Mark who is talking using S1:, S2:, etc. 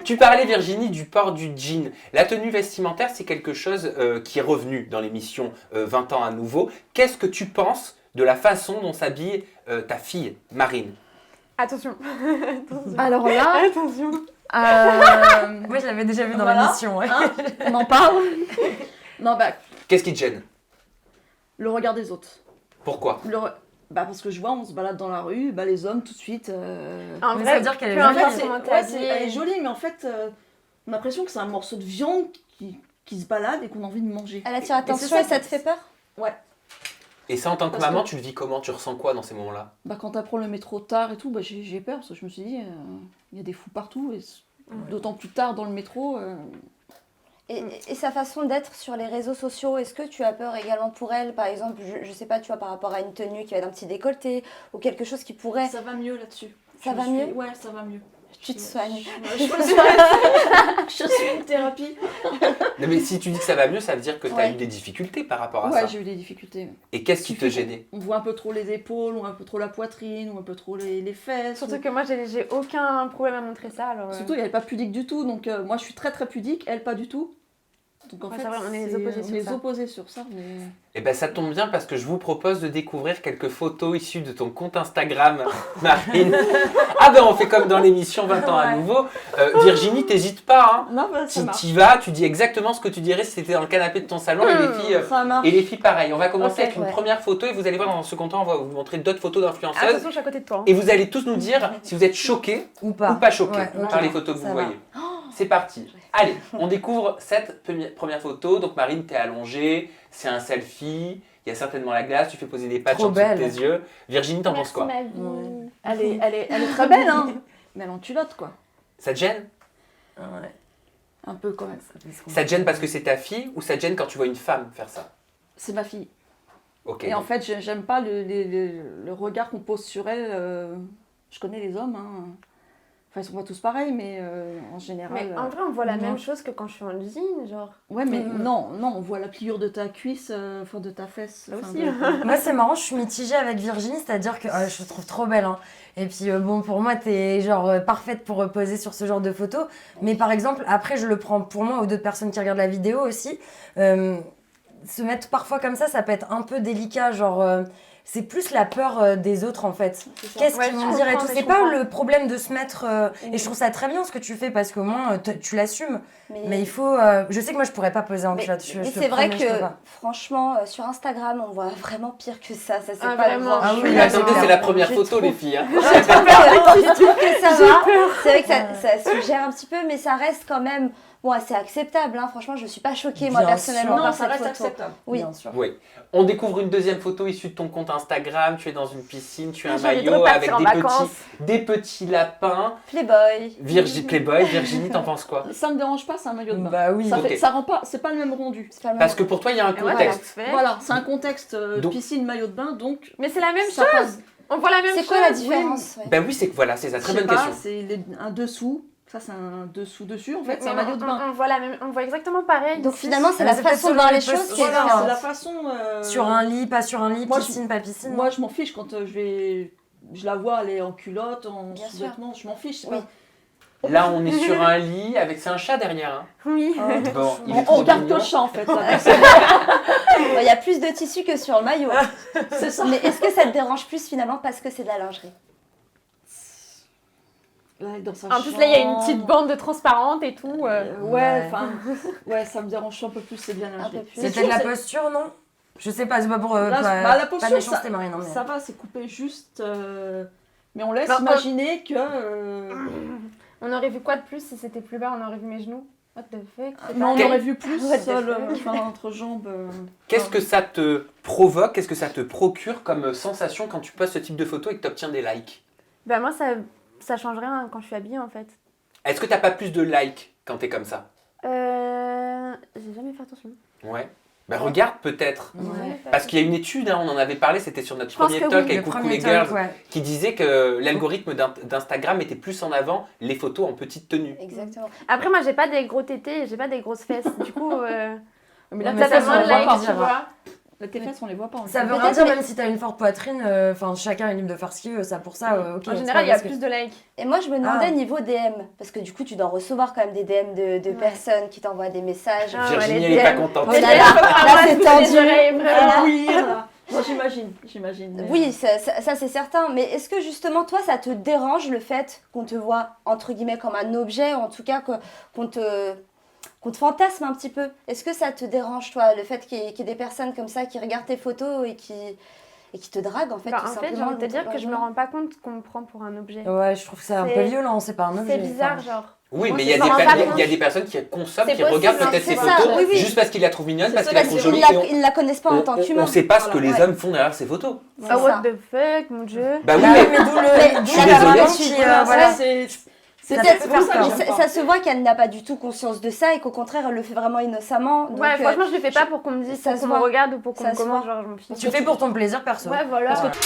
S1: Tu parlais, Virginie, du port du jean. La tenue vestimentaire, c'est quelque chose qui est revenu dans l'émission 20 ans à nouveau. Qu'est-ce que tu penses de la façon dont s'habille ta fille, Marine?
S2: Attention.
S3: Alors là,
S2: Attention.
S4: Moi, je l'avais déjà vu dans
S3: Voilà.
S4: l'émission. Ouais.
S3: hein, on en parle. Non, bah,
S1: Qu'est-ce qui te gêne?
S3: le regard des autres.
S1: Pourquoi?
S3: Bah, parce que je vois, on se balade dans la rue, bah, les hommes, tout de suite.
S2: En
S4: Mais
S2: vrai,
S4: ça veut dire qu'elle est
S2: peu
S4: jolie.
S2: importe
S3: c'est-
S2: comment t'es
S3: ouais,
S2: habillée.
S3: elle est jolie, mais en fait, on a l'impression que c'est un morceau de viande qui se balade et qu'on a envie de manger.
S5: Elle attire l'attention
S3: c'est ça,
S5: et ça te fait peur?
S3: Ouais.
S1: Et ça, en tant que
S3: Parce
S1: maman,
S3: que-
S1: tu le vis comment? Tu ressens quoi dans ces moments-là?
S3: Bah, quand t'apprends le métro tard et tout, bah, j'ai peur parce que je me suis dit, il y a des fous partout. Et d'autant plus tard dans le métro.
S5: Et sa façon d'être sur les réseaux sociaux, est-ce que tu as peur également pour elle? Par exemple, je sais pas, tu vois, par rapport à une tenue qui va être un petit décolleté ou quelque chose qui pourrait...
S3: Ça va mieux là-dessus.
S5: Ça va mieux?
S3: Ouais, ça va mieux.
S5: Tu te soignes.
S3: Je suis une thérapie.
S1: Non, mais si tu dis que ça va mieux, ça veut dire que tu as
S5: Ouais.
S1: eu des difficultés par rapport à
S3: Ouais,
S1: ça.
S3: j'ai eu des difficultés.
S1: Et qu'est-ce qui te gênait?
S3: On voit un peu trop les épaules, ou un peu trop la poitrine, ou un peu trop les fesses.
S2: Surtout que moi, j'ai aucun problème à montrer ça. Alors,
S3: Surtout, elle n'est pas pudique du tout. Donc, moi, je suis très très pudique, elle pas du tout. Donc, en
S2: Ouais,
S3: fait,
S2: c'est vrai, on est les opposés sur ça.
S3: opposés sur ça. Mais...
S1: Eh ben ça tombe bien parce que je vous propose de découvrir quelques photos issues de ton compte Instagram, Marine. Ah ben on fait comme dans l'émission 20 ans à nouveau. Virginie, t'hésites pas. Hein.
S3: Non, bah, ça
S1: Si
S3: marche.
S1: tu y vas, tu dis exactement ce que tu dirais si c'était dans le canapé de ton salon et les filles.
S3: Ça marche.
S1: Et les filles pareil. On va commencer
S3: Ok,
S1: avec une
S5: ouais.
S1: première photo et vous allez voir dans un second temps, on va vous montrer d'autres photos d'influenceuses.
S2: attention, je suis à côté de toi. Hein.
S1: Et vous allez tous nous dire si vous êtes choqués
S4: Ou pas.
S1: ou pas choqués
S4: Ouais,
S1: par
S4: ok.
S1: les photos que
S4: Ça
S1: vous
S4: va.
S1: voyez. C'est parti. Allez, on découvre cette première photo. Donc Marine, t'es allongée, c'est un selfie, il y a certainement la glace, tu fais poser des patchs
S4: Trop
S1: en dessous de
S4: belle.
S1: tes yeux. Virginie, t'en penses quoi?
S2: Ma vie.
S4: Ouais.
S3: Elle est très belle, hein. Mais elle est en culotte, quoi.
S1: Ça te gêne?
S4: Ouais.
S3: Un peu quand même.
S4: Ça fait ce qu'on
S1: Ça te gêne parce que c'est ta fille ou ça te gêne quand tu vois une femme faire ça?
S3: C'est ma fille.
S1: Ok.
S3: Et en fait, j'aime pas le regard qu'on pose sur elle. Je connais les hommes, hein. Enfin, ils sont pas tous pareils, mais en général.
S2: Mais en vrai, on voit la
S3: non.
S2: même chose que quand je suis en jean, genre.
S3: Ouais, mais
S4: Mhm.
S3: non, on voit la pliure de ta cuisse, enfin de ta fesse.
S2: Là
S3: enfin,
S2: aussi.
S4: Moi, c'est marrant, je suis mitigée avec Virginie, c'est-à-dire que je te trouve trop belle. Hein. Et puis, bon, pour moi, t'es genre parfaite pour poser sur ce genre de photos. Mais par exemple, après, je le prends pour moi ou d'autres personnes qui regardent la vidéo aussi. Se mettre parfois comme ça peut être un peu délicat. Genre, c'est plus la peur des autres en fait.
S3: c'est ça.
S4: Qu'est-ce
S2: Ouais,
S4: qu'ils
S2: je
S4: vont dire et
S2: comprends,
S4: tout.
S2: mais
S4: C'est
S2: je
S4: pas
S2: comprends.
S4: le problème de se mettre. Et je trouve ça très bien ce que tu fais parce qu'au moins, tu l'assumes. Mais il faut. Je sais que moi, je pourrais pas poser en
S5: Mais,
S4: culotte.
S5: mais
S4: Je te
S5: c'est vrai
S4: promets, je peux
S5: que,
S4: pas.
S5: franchement, sur Instagram, on voit vraiment pire que ça. Ça, c'est
S2: Ah,
S5: pas
S2: vraiment.
S5: voir.
S4: Ah oui,
S1: Mais
S4: là,
S1: attendez,
S4: c'est
S1: c'est la première
S5: Je
S1: photo,
S5: trouve-
S1: les filles. Hein.
S5: Je trouve que ça va. C'est vrai que ça suggère un petit peu, mais ça reste quand même bon, assez acceptable. Hein. Franchement, je suis pas choquée, moi,
S4: Bien
S5: personnellement,
S4: sûr.
S5: par
S3: Non, ça
S5: cette
S3: reste
S5: photo.
S3: acceptable.
S5: Oui.
S4: Bien sûr.
S1: Oui. On découvre une deuxième photo issue de ton compte Instagram. Tu es dans une piscine, tu as un
S2: J'ai envie de
S1: maillot avec
S2: repartir en vacances.
S1: des petits lapins.
S5: Playboy.
S1: Playboy, Virginie, t'en penses quoi?
S3: Ça me dérange pas, c'est un maillot de bain.
S4: Bah oui.
S3: Ça,
S1: Ok.
S3: ça rend pas, c'est pas le même rendu.
S5: C'est pas le même
S1: Parce que
S5: nom.
S1: pour toi, il y a un
S2: Et voilà,
S1: contexte.
S2: fait.
S3: Voilà, c'est un contexte
S1: Donc-
S3: piscine, maillot de bain, donc
S2: Mais c'est la même
S3: ça
S2: chose.
S3: passe.
S2: On voit la même chose.
S5: C'est quoi la différence ouais.
S1: Ben oui, c'est que voilà, c'est ça. Très
S3: Je sais
S1: bonne
S3: pas,
S1: question.
S3: c'est un dessous. Ça, c'est un dessous-dessus. En fait, c'est un
S2: Mais
S3: maillot de bain.
S2: on voit la même, on voit exactement pareil.
S5: Donc
S2: ici.
S5: finalement, c'est
S4: Ah,
S5: la
S4: c'est peut-être
S5: façon de
S4: selon
S5: voir
S4: les
S5: les choses
S4: postes.
S5: qui est
S3: Voilà, c'est
S5: différente.
S3: la façon.
S4: Sur un lit, pas sur un lit,
S3: Moi,
S4: piscine, pas piscine.
S3: Moi, je m'en fiche quand je la vois, elle est en culotte, en
S5: Bien sûr.
S3: sous-vêtements, je m'en fiche. c'est
S5: Oui.
S3: pas-
S1: Là, on est sur un lit avec. C'est un chat derrière. Hein.
S2: Oui.
S1: Bon, il est
S3: On
S1: trop
S3: regarde
S1: mignon.
S3: que le chat en fait. là.
S5: Il y a plus de tissu que sur le maillot.
S3: C'est ça.
S5: Mais est-ce que ça te dérange plus finalement parce que c'est de la lingerie?
S3: Là, dans sa
S2: En plus, là, il y a une
S3: chambre.
S2: petite bande de transparente et tout.
S3: Ouais, enfin, ouais, ça me dérange un peu plus, c'est bien
S5: Un
S3: lingerie.
S5: peu plus.
S4: C'est
S3: Mais
S4: peut-être la
S3: toujours,
S4: posture, non? Je sais pas, c'est pas pour.
S3: Là,
S4: pas,
S3: bah, la
S4: pas
S3: posture,
S4: méchanceté, Marine. Non, mais...
S3: ça va, c'est coupé juste. Mais on laisse
S2: Bah,
S3: imaginer que.
S2: On aurait vu quoi de plus si c'était plus bas? On aurait vu mes genoux. What the fuck? c'est
S3: Mais on
S2: pas-
S3: aurait vu plus
S5: What the
S3: seul,
S5: fuck.
S3: enfin, entre jambes.
S1: Qu'est-ce que ça te provoque? Qu'est-ce que ça te procure comme sensation quand tu postes ce type de photo et que tu obtiens des likes?
S2: Bah moi, ça change rien quand je suis habillée en fait.
S1: Est-ce que t'as pas plus de likes quand t'es comme ça?
S2: J'ai jamais fait attention.
S1: Ouais. Ben regarde peut-être.
S4: Ouais.
S1: Parce qu'il y a une étude, hein, on en avait parlé, c'était sur notre
S2: Je pense
S1: premier
S2: que
S1: talk
S2: oui,
S1: avec
S4: Le
S1: Coucou
S4: premier
S1: les
S4: talk,
S1: Girls,
S4: ouais.
S1: qui disait que l'algorithme d'Instagram mettait plus en avant les photos en petite tenue.
S5: Exactement.
S2: Après, moi, j'ai pas des gros tétés, j'ai pas des grosses fesses. Du coup,
S3: Mais là,
S4: Mais
S2: ça
S4: ça,
S2: fait
S4: ça,
S2: moins
S4: on
S2: de
S4: voit
S2: likes,
S4: pas,
S2: tu
S4: ça va.
S2: vois.
S3: Tes fesses, on les voit pas.
S4: Ça veut
S5: Peut-être,
S4: rien dire,
S5: mais-
S4: même si t'as une forte poitrine, enfin chacun est libre de faire ce qu'il veut, ça pour ça, ok.
S2: En
S4: c'est
S2: général,
S4: pas
S2: il y a
S4: parce que-
S2: plus de likes.
S5: Et moi, je me demandais
S4: Ah.
S5: niveau DM, parce que du coup, tu dois recevoir quand même des DM de personnes qui t'envoient des messages.
S2: Ah,
S1: Virginie,
S2: ouais,
S1: elle
S2: les
S1: est pas
S2: DM.
S1: contente.
S5: Oh là là, là, c'est tendu.
S3: Ah oui, moi j'imagine. mais-
S5: Oui, ça, c'est certain. Mais est-ce que justement, toi, ça te dérange le fait qu'on te voit, entre guillemets, comme un objet, ou en tout cas qu'on te fantasme un petit peu? Est-ce que ça te dérange, toi, le fait qu'il y ait des personnes comme ça qui regardent tes photos et qui te draguent, en fait,
S2: Bah,
S5: tout
S2: en fait, j'ai
S5: simplement
S2: envie de te dire que je me
S5: rends...
S2: rends pas compte qu'on me prend pour un objet.
S4: Ouais, je trouve que c'est un
S2: C'est-
S4: peu violent, c'est pas un objet.
S2: C'est bizarre,
S4: enfin.
S2: genre.
S1: Oui,
S2: Moi,
S1: mais
S2: c'est
S1: il y a
S2: vraiment pas
S1: il y a
S2: compte.
S1: des personnes qui consomment,
S2: C'est
S1: qui
S2: possible,
S1: regardent peut-être
S5: c'est
S1: ces
S5: ça,
S1: photos
S5: oui, oui.
S1: juste parce qu'ils la trouvent mignonne, parce qu'ils
S5: Parce
S1: la trouvent
S5: qu'ils
S1: jolie. Et
S5: ne la connaissent pas en tant qu'humain.
S1: on sait pas ce que les
S5: Voilà.
S1: hommes font derrière ces photos.
S5: C'est
S2: Ah,
S5: ça.
S2: what the fuck, mon dieu.
S1: Bah oui,
S4: Ah
S1: mais
S4: oui, mais d'où le.
S1: Je suis désolée.
S4: Qui, voilà.
S3: C'est
S4: Ça
S3: peut-être
S4: peut
S3: pour
S4: faire
S3: ça
S4: peur.
S3: que j'aime pas.
S5: Ça se voit qu'elle n'a pas du tout conscience de ça et qu'au contraire, elle le fait vraiment innocemment. Donc,
S2: Ouais, franchement, je le fais pas pour qu'on me dise,
S5: ça
S2: pour
S5: se
S2: qu'on me
S5: voit.
S2: regarde ou pour qu'on
S5: Ça
S2: me
S5: se
S2: commente,
S5: voit.
S2: genre je m'en fiche.
S4: Tu fais pour ton plaisir perso.
S2: Ouais, voilà.
S3: Parce que